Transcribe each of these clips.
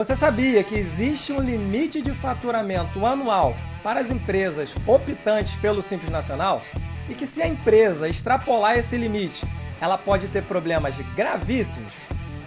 Você sabia que existe um limite de faturamento anual para as empresas optantes pelo Simples Nacional? E que se a empresa extrapolar esse limite, ela pode ter problemas gravíssimos?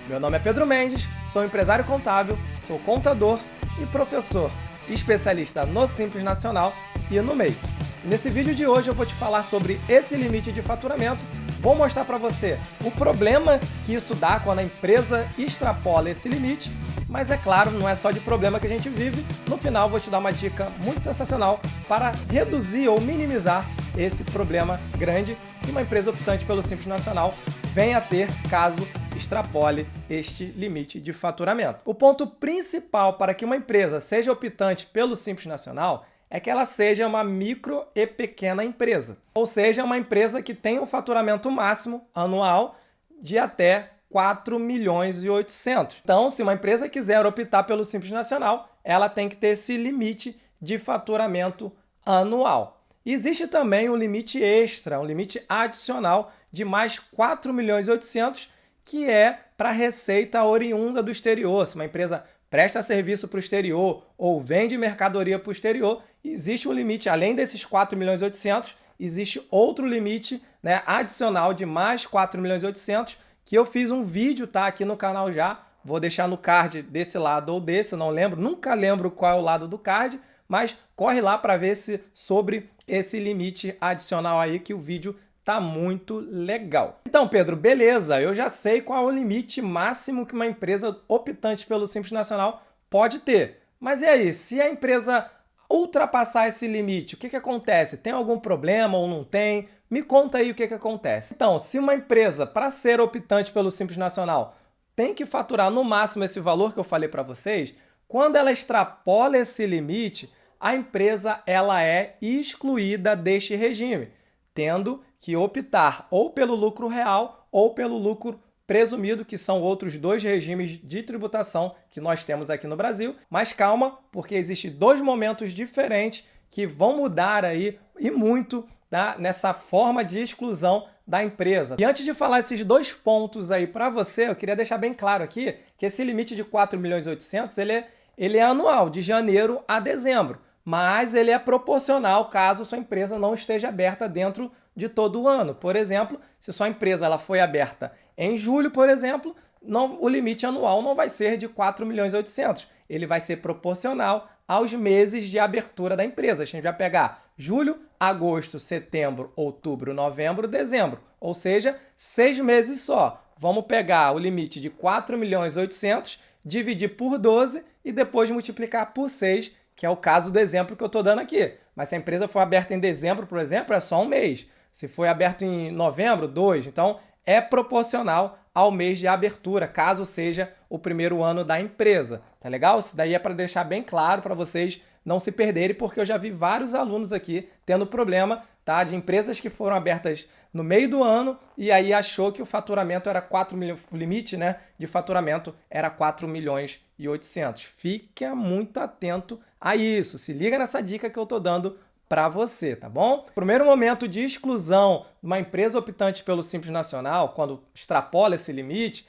Meu nome é Pedro Mendes, sou empresário contábil, sou contador e professor, especialista no Simples Nacional e no MEI. Nesse vídeo de hoje eu vou te falar sobre esse limite de faturamento, vou mostrar para você o problema que isso dá quando a empresa extrapola esse limite, mas é claro, não é só de problema que a gente vive, no final vou te dar uma dica muito sensacional para reduzir ou minimizar esse problema grande que uma empresa optante pelo Simples Nacional venha a ter caso extrapole este limite de faturamento. O ponto principal para que uma empresa seja optante pelo Simples Nacional é que ela seja uma micro e pequena empresa, ou seja, uma empresa que tenha um faturamento máximo anual de até 4 milhões e 800. Então, se uma empresa quiser optar pelo Simples Nacional, ela tem que ter esse limite de faturamento anual. Existe também um limite extra, um limite adicional de mais 4 milhões e 800, que é para receita oriunda do exterior. Se uma empresa presta serviço para o exterior ou vende mercadoria para o exterior, existe um limite, além desses 4 milhões e 800, existe outro limite, adicional de mais 4 milhões e 800, que eu fiz um vídeo, tá, aqui no canal já, vou deixar no card desse lado ou desse, não lembro, nunca lembro qual é o lado do card, mas corre lá para ver sobre esse limite adicional aí, que o vídeo tá muito legal. Então, Pedro, beleza, eu já sei qual é o limite máximo que uma empresa optante pelo Simples Nacional pode ter. Mas e aí, se a empresa ultrapassar esse limite, o que acontece? Tem algum problema ou não tem? Me conta aí o que acontece. Então, se uma empresa, para ser optante pelo Simples Nacional, tem que faturar no máximo esse valor que eu falei para vocês, quando ela extrapola esse limite, a empresa ela é excluída deste regime, tendo que optar ou pelo lucro real ou pelo lucro presumido, que são outros dois regimes de tributação que nós temos aqui no Brasil. Mas calma, porque existem dois momentos diferentes que vão mudar aí e muito, tá, nessa forma de exclusão da empresa. E antes de falar esses dois pontos aí para você, eu queria deixar bem claro aqui que esse limite de 4 milhões e 800, ele é anual, de janeiro a dezembro, mas ele é proporcional caso sua empresa não esteja aberta dentro de todo o ano. Por exemplo, se sua empresa ela foi aberta em julho, por exemplo, o limite anual não vai ser de 4 milhões e 800. Ele vai ser proporcional aos meses de abertura da empresa. A gente vai pegar julho, agosto, setembro, outubro, novembro, dezembro. Ou seja, 6 meses só. Vamos pegar o limite de 4 milhões e 800, dividir por 12 e depois multiplicar por 6, que é o caso do exemplo que eu estou dando aqui. Mas se a empresa for aberta em dezembro, por exemplo, é só um mês. Se foi aberto em novembro, 2. Então, é proporcional ao mês de abertura, caso seja o primeiro ano da empresa. Tá legal? Isso daí é para deixar bem claro para vocês não se perderem, porque eu já vi vários alunos aqui tendo problema, tá, de empresas que foram abertas no meio do ano e aí achou que o faturamento era 4 milhões, o limite, de faturamento era 4 milhões e 800. Fica muito atento a isso. Se liga nessa dica que eu tô dando para você, tá bom? O primeiro momento de exclusão de uma empresa optante pelo Simples Nacional, quando extrapola esse limite,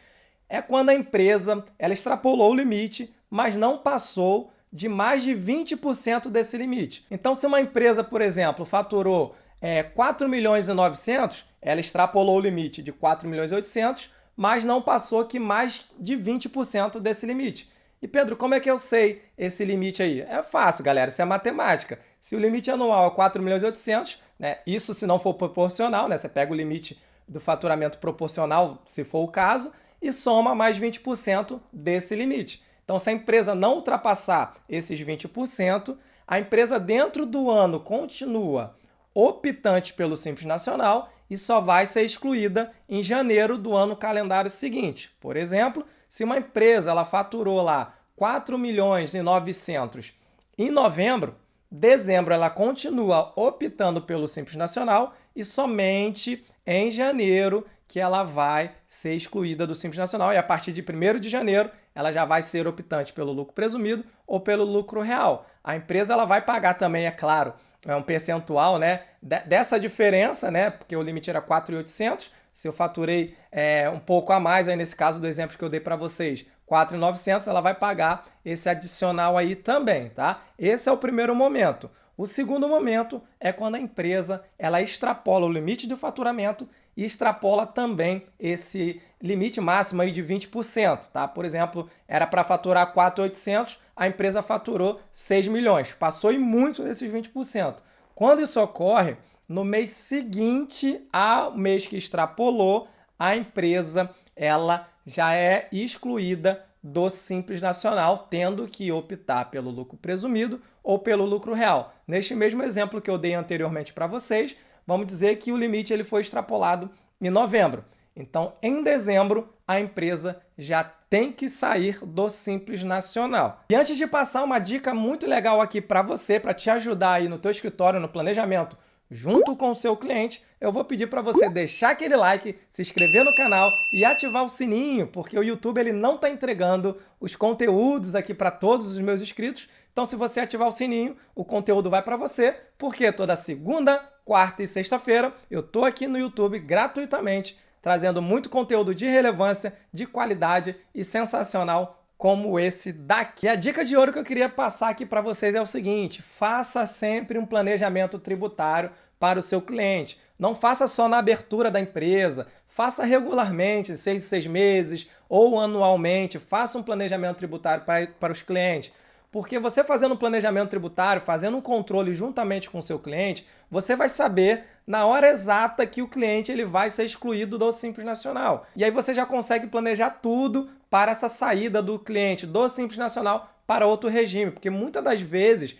é quando a empresa ela extrapolou o limite, mas não passou de mais de 20% desse limite. Então, se uma empresa, por exemplo, faturou 4 milhões e 900, ela extrapolou o limite de 4 milhões e 800, mas não passou que mais de 20% desse limite. E Pedro, como é que eu sei esse limite aí? É fácil, galera, isso é matemática. Se o limite anual é 4 milhões e 800, isso se não for proporcional, você pega o limite do faturamento proporcional, se for o caso, e soma mais 20% desse limite. Então, se a empresa não ultrapassar esses 20%, a empresa dentro do ano continua optante pelo Simples Nacional e só vai ser excluída em janeiro do ano calendário seguinte. Por exemplo, se uma empresa ela faturou lá 4 milhões e 900 em novembro, dezembro ela continua optando pelo Simples Nacional e somente em janeiro que ela vai ser excluída do Simples Nacional e a partir de 1º de janeiro ela já vai ser optante pelo lucro presumido ou pelo lucro real. A empresa ela vai pagar também, é claro, um percentual dessa diferença, porque o limite era 4.800, se eu faturei um pouco a mais, aí nesse caso do exemplo que eu dei para vocês, 4.900, ela vai pagar esse adicional aí também, tá? Esse é o primeiro momento. O segundo momento é quando a empresa ela extrapola o limite de faturamento e extrapola também esse limite máximo aí de 20%, tá? Por exemplo, era para faturar 4.800, a empresa faturou 6 milhões, passou em muito desses 20%. Quando isso ocorre, no mês seguinte ao mês que extrapolou, a empresa ela já é excluída do Simples Nacional, tendo que optar pelo lucro presumido ou pelo lucro real. Neste mesmo exemplo que eu dei anteriormente para vocês, vamos dizer que o limite ele foi extrapolado em novembro. Então, em dezembro, a empresa já tem que sair do Simples Nacional. E antes de passar uma dica muito legal aqui para você, para te ajudar aí no teu escritório, no planejamento, junto com o seu cliente, eu vou pedir para você deixar aquele like, se inscrever no canal e ativar o sininho, porque o YouTube ele não está entregando os conteúdos aqui para todos os meus inscritos. Então, se você ativar o sininho, o conteúdo vai para você, porque toda segunda, quarta e sexta-feira eu estou aqui no YouTube gratuitamente, trazendo muito conteúdo de relevância, de qualidade e sensacional como esse daqui. E a dica de ouro que eu queria passar aqui para vocês é o seguinte: faça sempre um planejamento tributário para o seu cliente. Não faça só na abertura da empresa, faça regularmente, 6 em 6 meses ou anualmente, faça um planejamento tributário para os clientes. Porque você fazendo um planejamento tributário, fazendo um controle juntamente com o seu cliente, você vai saber na hora exata que o cliente ele vai ser excluído do Simples Nacional. E aí você já consegue planejar tudo para essa saída do cliente do Simples Nacional para outro regime, porque muitas das vezes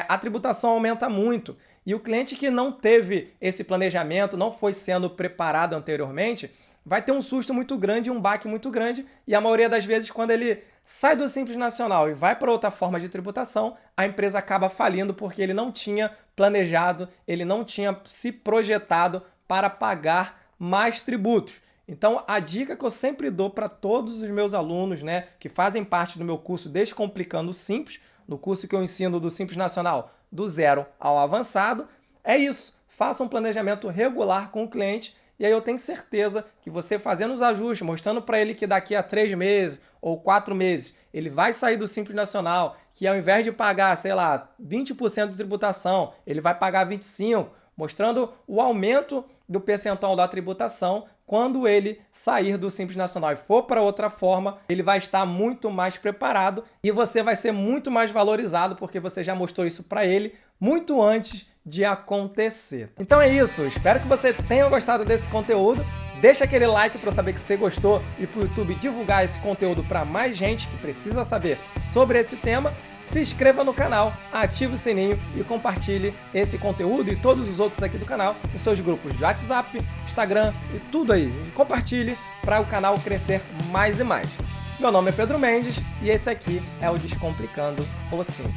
a tributação aumenta muito. E o cliente que não teve esse planejamento, não foi sendo preparado anteriormente, vai ter um susto muito grande, um baque muito grande, e a maioria das vezes, quando ele sai do Simples Nacional e vai para outra forma de tributação, a empresa acaba falindo porque ele não tinha planejado, ele não tinha se projetado para pagar mais tributos. Então, a dica que eu sempre dou para todos os meus alunos, né, que fazem parte do meu curso Descomplicando o Simples, no curso que eu ensino do Simples Nacional do zero ao avançado, é isso. Faça um planejamento regular com o cliente. E aí eu tenho certeza que você fazendo os ajustes, mostrando para ele que daqui a 3 meses ou 4 meses ele vai sair do Simples Nacional, que ao invés de pagar, sei lá, 20% de tributação, ele vai pagar 25%, mostrando o aumento do percentual da tributação. Quando ele sair do Simples Nacional e for para outra forma, ele vai estar muito mais preparado e você vai ser muito mais valorizado porque você já mostrou isso para ele muito antes de acontecer. Então é isso, espero que você tenha gostado desse conteúdo. Deixa aquele like para eu saber que você gostou e para o YouTube divulgar esse conteúdo para mais gente que precisa saber sobre esse tema. Se inscreva no canal, ative o sininho e compartilhe esse conteúdo e todos os outros aqui do canal nos seus grupos de WhatsApp, Instagram e tudo aí. Compartilhe para o canal crescer mais e mais. Meu nome é Pedro Mendes e esse aqui é o Descomplicando o Simples.